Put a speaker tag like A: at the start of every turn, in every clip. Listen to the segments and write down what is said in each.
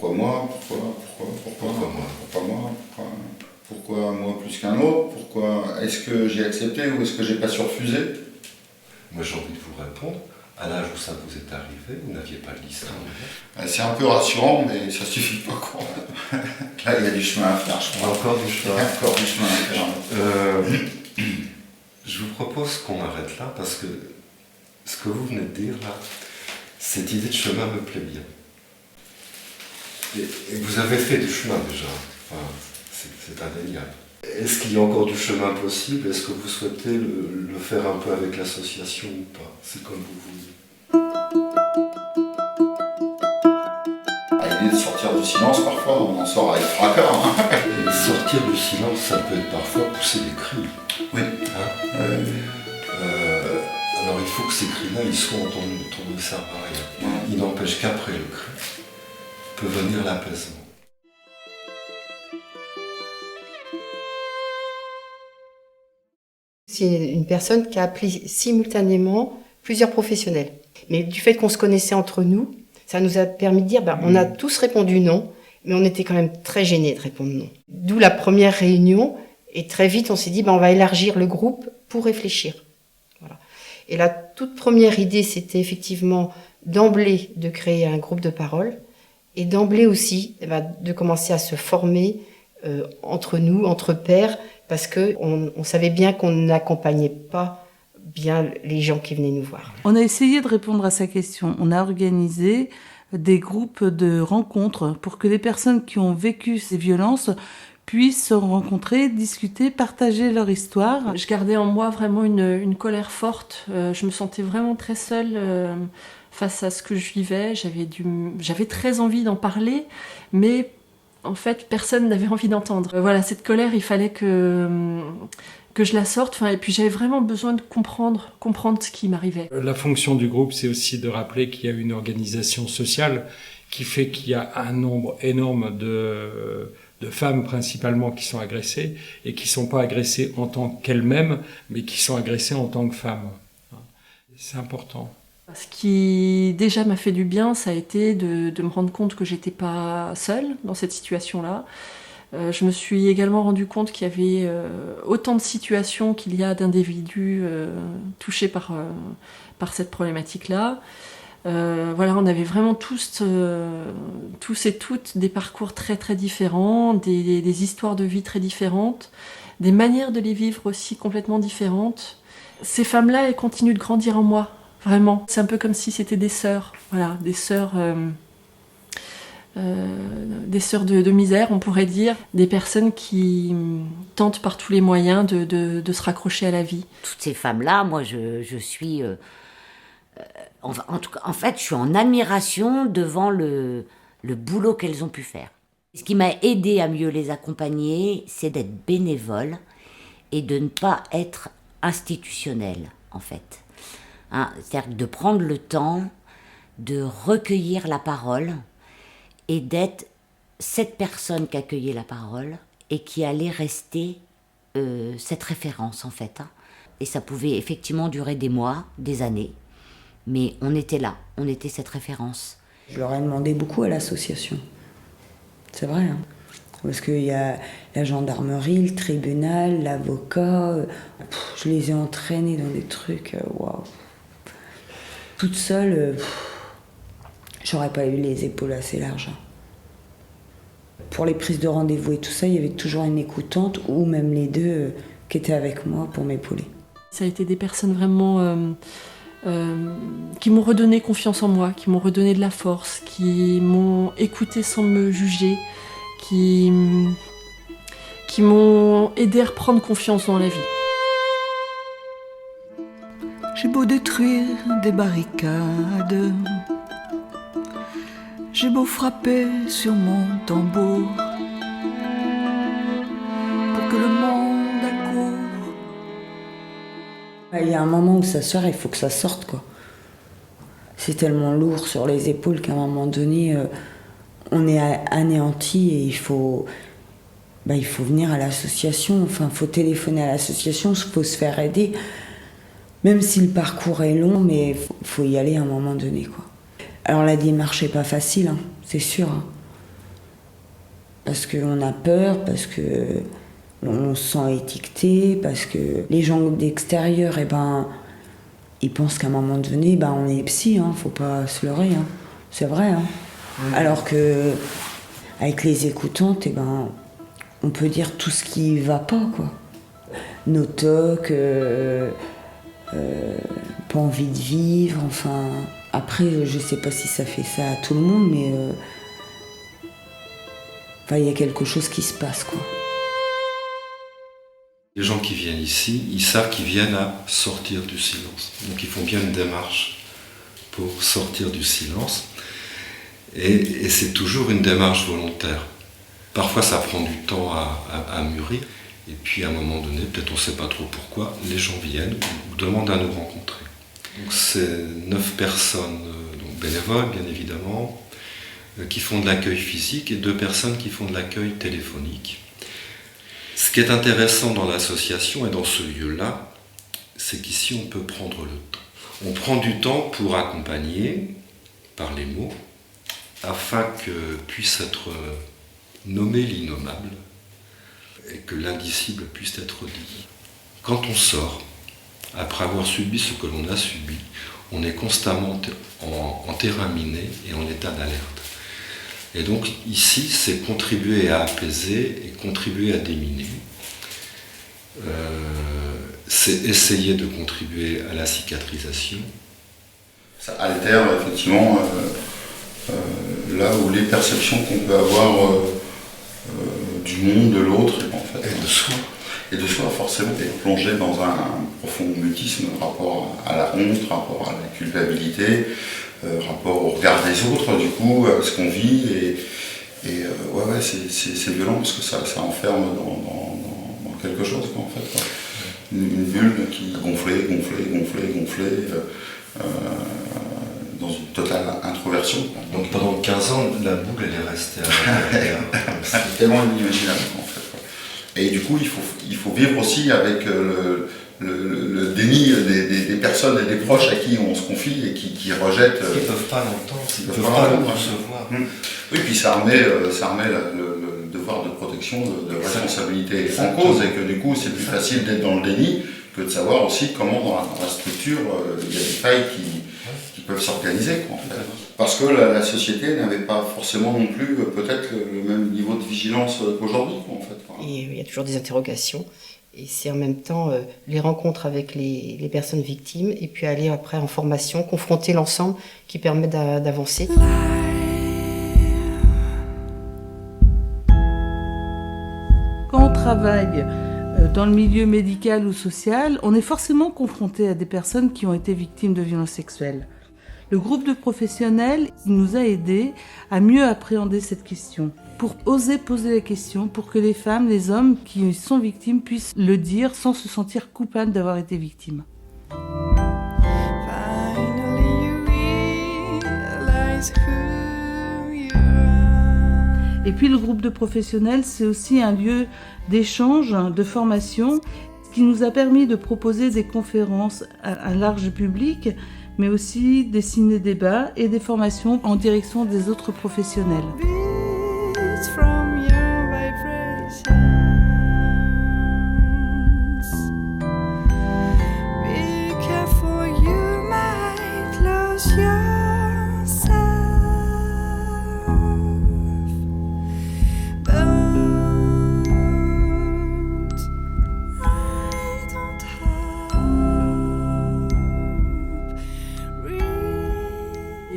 A: Pourquoi moi? Pourquoi moi plus qu'un autre? Pourquoi est-ce que j'ai accepté ou est-ce que j'ai pas su refuser?
B: Moi j'ai envie de vous répondre. À l'âge où ça vous est arrivé, vous n'aviez pas de licence.
A: C'est un peu rassurant, mais ça suffit pas quoi. Là, il y a du chemin à faire, je crois.
B: Encore du chemin.
A: Encore du chemin à faire.
B: Je vous propose qu'on arrête là parce que ce que vous venez de dire là, cette idée de chemin me plaît bien. Et vous avez fait du chemin déjà. Enfin, c'est indéniable. Est-ce qu'il y a encore du chemin possible? Est-ce que vous souhaitez le faire un peu avec l'association ou pas? C'est comme vous voulez.
A: L'idée de sortir du silence, parfois, on en sort avec fracas.
B: Et sortir du silence, ça peut être parfois pousser des cris.
A: Oui.
B: Alors il faut que ces cris-là, ils soient entendus, ne servent à rien. Il n'empêche qu'après le cri, peut venir l'apaisement.
C: C'est une personne qui a appelé simultanément plusieurs professionnels. Mais du fait qu'on se connaissait entre nous, ça nous a permis de dire, on a tous répondu non, mais on était quand même très gênés de répondre non. D'où la première réunion, et très vite on s'est dit, on va élargir le groupe pour réfléchir. Voilà. Et la toute première idée, c'était effectivement d'emblée de créer un groupe de parole, et d'emblée aussi de commencer à se former entre nous, entre pairs, parce qu'on savait bien qu'on n'accompagnait pas bien les gens qui venaient nous voir.
D: On a essayé de répondre à sa question. On a organisé des groupes de rencontres pour que les personnes qui ont vécu ces violences puissent se rencontrer, discuter, partager leur histoire.
E: Je gardais en moi vraiment une colère forte. Je me sentais vraiment très seule face à ce que je vivais. J'avais très envie d'en parler, mais en fait, personne n'avait envie d'entendre. Voilà, cette colère, il fallait que je la sorte. Et puis j'avais vraiment besoin de comprendre ce qui m'arrivait.
F: La fonction du groupe, c'est aussi de rappeler qu'il y a une organisation sociale qui fait qu'il y a un nombre énorme de femmes principalement qui sont agressées et qui ne sont pas agressées en tant qu'elles-mêmes, mais qui sont agressées en tant que femmes. C'est important.
E: Ce qui déjà m'a fait du bien, ça a été de me rendre compte que j'étais pas seule dans cette situation-là. Je me suis également rendu compte qu'il y avait autant de situations qu'il y a d'individus touchés par cette problématique-là. Voilà, on avait vraiment tous et toutes des parcours très très différents, des histoires de vie très différentes, des manières de les vivre aussi complètement différentes. Ces femmes-là, elles continuent de grandir en moi. Vraiment, c'est un peu comme si c'était des sœurs, voilà, des sœurs de misère, on pourrait dire, des personnes qui tentent par tous les moyens de se raccrocher à la vie.
G: Toutes ces femmes-là, moi, je suis, en fait, je suis en admiration devant le boulot qu'elles ont pu faire. Ce qui m'a aidée à mieux les accompagner, c'est d'être bénévole et de ne pas être institutionnelle, en fait. C'est-à-dire de prendre le temps de recueillir la parole et d'être cette personne qui accueillait la parole et qui allait rester cette référence en fait. Et ça pouvait effectivement durer des mois, des années, mais on était là, on était cette référence.
H: Je leur ai demandé beaucoup à l'association, c'est vrai, parce qu'il y a la gendarmerie, le tribunal, l'avocat, je les ai entraînés dans des trucs, waouh. Toute seule, j'aurais pas eu les épaules assez larges. Pour les prises de rendez-vous et tout ça, il y avait toujours une écoutante ou même les deux qui étaient avec moi pour m'épauler.
E: Ça a été des personnes vraiment qui m'ont redonné confiance en moi, qui m'ont redonné de la force, qui m'ont écouté sans me juger, qui m'ont aidé à reprendre confiance dans la vie.
I: J'ai beau détruire des barricades, j'ai beau frapper sur mon tambour pour que le monde accourt.
H: Il y a un moment où ça sort, il faut que ça sorte, quoi. C'est tellement lourd sur les épaules qu'à un moment donné, on est anéanti et il faut venir à l'association, il faut téléphoner à l'association, il faut se faire aider. Même si le parcours est long, mais faut y aller à un moment donné, quoi. Alors la démarche n'est pas facile, c'est sûr. Parce qu'on a peur, parce que on se sent étiqueté, parce que les gens d'extérieur, ils pensent qu'à un moment donné, on est psy, faut pas se leurrer, c'est vrai. Alors que avec les écoutantes, on peut dire tout ce qui va pas, quoi. Nos tocs, pas envie de vivre, enfin. Après, je sais pas si ça fait ça à tout le monde, mais il y a quelque chose qui se passe, quoi.
B: Les gens qui viennent ici, ils savent qu'ils viennent à sortir du silence. Donc ils font bien une démarche pour sortir du silence. Et c'est toujours une démarche volontaire. Parfois ça prend du temps à mûrir. Et puis à un moment donné, peut-être on ne sait pas trop pourquoi, les gens viennent ou demandent à nous rencontrer. Donc c'est 9 personnes donc bénévoles, bien évidemment, qui font de l'accueil physique et 2 personnes qui font de l'accueil téléphonique. Ce qui est intéressant dans l'association et dans ce lieu-là, c'est qu'ici on peut prendre le temps. On prend du temps pour accompagner par les mots, afin que puisse être nommé l'innommable et que l'indicible puisse être dit. Quand on sort, après avoir subi ce que l'on a subi, on est constamment en terrain miné et en état d'alerte. Et donc ici, c'est contribuer à apaiser et contribuer à déminer. C'est essayer de contribuer à la cicatrisation.
A: Ça altère effectivement là où les perceptions qu'on peut avoir du monde, de l'autre, en fait.
B: Et de soi.
A: Et de soi, forcément, et plongé dans un profond mutisme, rapport à la honte, rapport à la culpabilité, rapport au regard des autres, du coup, à ce qu'on vit. C'est violent parce que ça enferme dans quelque chose, quoi, en fait. Quoi. Une bulle qui gonflait, dans une totale introversion.
B: Donc pendant 15 ans, la boucle elle est restée à l'intérieur.
A: C'est tellement inimaginable, en fait. Quoi. Et du coup, il faut vivre aussi avec le déni des personnes et des proches à qui on se confie et qui rejettent.
B: Ils ne peuvent pas l'entendre, ils ne peuvent pas le recevoir.
A: Oui, puis ça remet le devoir de protection, de responsabilité en cause, et que du coup, c'est plus facile d'être dans le déni que de savoir aussi comment dans la structure, il y a des failles qui peuvent s'organiser, quoi, en fait. Parce que la société n'avait pas forcément non plus peut-être le même niveau de vigilance qu'aujourd'hui, quoi, en fait.
C: Et il y a toujours des interrogations. Et c'est en même temps les rencontres avec les personnes victimes, et puis aller après en formation, confronter l'ensemble qui permet d'avancer.
D: Quand on travaille dans le milieu médical ou social, on est forcément confronté à des personnes qui ont été victimes de violences sexuelles. Le groupe de professionnels nous a aidés à mieux appréhender cette question, pour oser poser la question, pour que les femmes, les hommes qui sont victimes puissent le dire sans se sentir coupables d'avoir été victimes. Et puis le groupe de professionnels, c'est aussi un lieu d'échange, de formation, ce qui nous a permis de proposer des conférences à un large public, mais aussi des ciné-débats et des formations en direction des autres professionnels.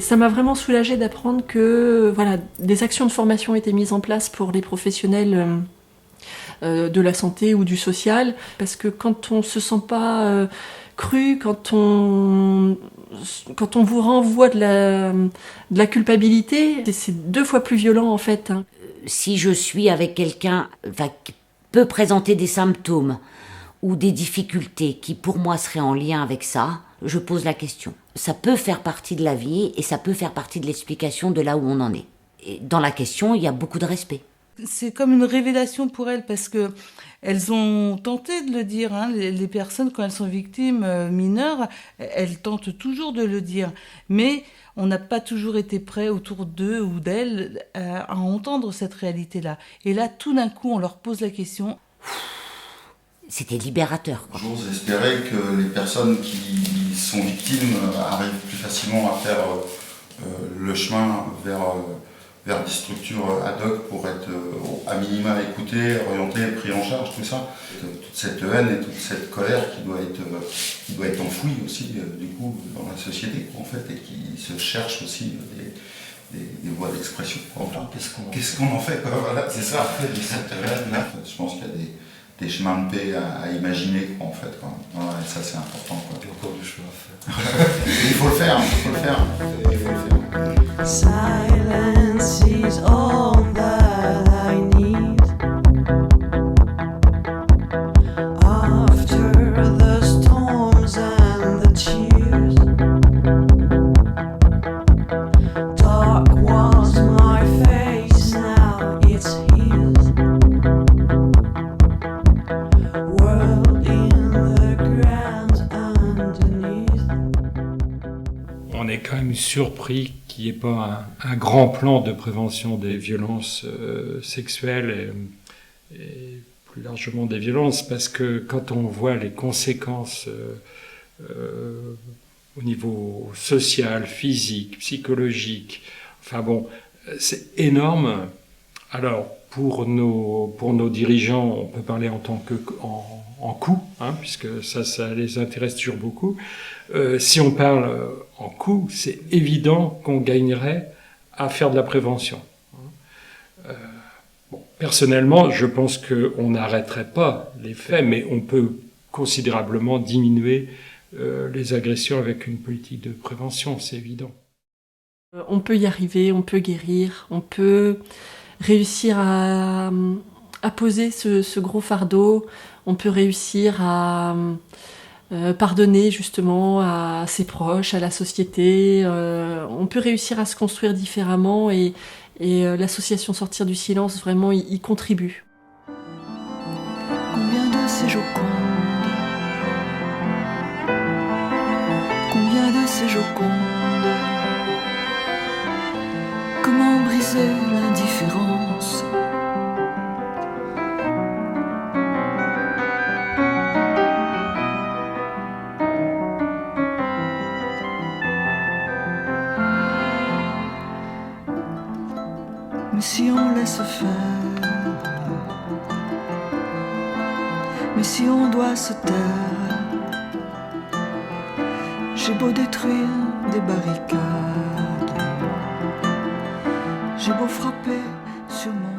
E: Ça m'a vraiment soulagée d'apprendre que des actions de formation étaient mises en place pour les professionnels de la santé ou du social, parce que quand on se sent pas cru, quand on vous renvoie de la culpabilité, c'est 2 fois plus violent en fait.
G: Si je suis avec quelqu'un qui peut présenter des symptômes ou des difficultés qui pour moi seraient en lien avec ça, je pose la question. Ça peut faire partie de la vie et ça peut faire partie de l'explication de là où on en est. Et dans la question, il y a beaucoup de respect.
D: C'est comme une révélation pour elles parce que elles ont tenté de le dire, hein. Les personnes, quand elles sont victimes mineures, elles tentent toujours de le dire. Mais on n'a pas toujours été prêt autour d'eux ou d'elles à entendre cette réalité-là. Et là, tout d'un coup, on leur pose la question.
G: C'était libérateur, quoi.
A: J'ose espérer que les personnes qui sont victimes arrivent plus facilement à faire le chemin vers des structures ad hoc pour être à minima écoutées, orientées, pris en charge, tout ça. Toute cette haine et toute cette colère qui doit être enfouie aussi, du coup, dans la société, en fait, et qui se cherche aussi des voies d'expression. Qu'est-ce qu'on en fait, quoi, voilà, c'est ça. De cette haine-là, je pense qu'il y a des chemins de paix à imaginer, quoi, en fait, quoi. Ouais, et ça, c'est important, quoi.
B: Il y a encore du chemin à faire.
A: Il faut le faire, il faut le faire. Il faut le faire.
I: Silence is all that I need. After the storms and the cheers, dark was my face, now it's his. World in the ground underneath.
F: On est quand même surpris qu'il n'y ait pas un grand plan de prévention des violences sexuelles et plus largement des violences, parce que quand on voit les conséquences au niveau social, physique, psychologique, enfin bon, c'est énorme. Alors, pour nos dirigeants, on peut parler en tant que en coût, hein, puisque ça les intéresse toujours beaucoup. Si on parle en coût, c'est évident qu'on gagnerait à faire de la prévention. Bon, personnellement, je pense qu'on n'arrêterait pas les faits, mais on peut considérablement diminuer les agressions avec une politique de prévention, c'est évident.
E: On peut y arriver, on peut guérir, on peut réussir à poser ce gros fardeau, on peut réussir à pardonner justement à ses proches, à la société, on peut réussir à se construire différemment et l'association Sortir du silence vraiment y contribue.
I: Combien de ces Jocondes, combien de ces Jocondes, comment briser l'indifférence? Mais si on laisse faire, mais si on doit se taire, j'ai beau détruire des barricades, j'ai beau frapper sur mon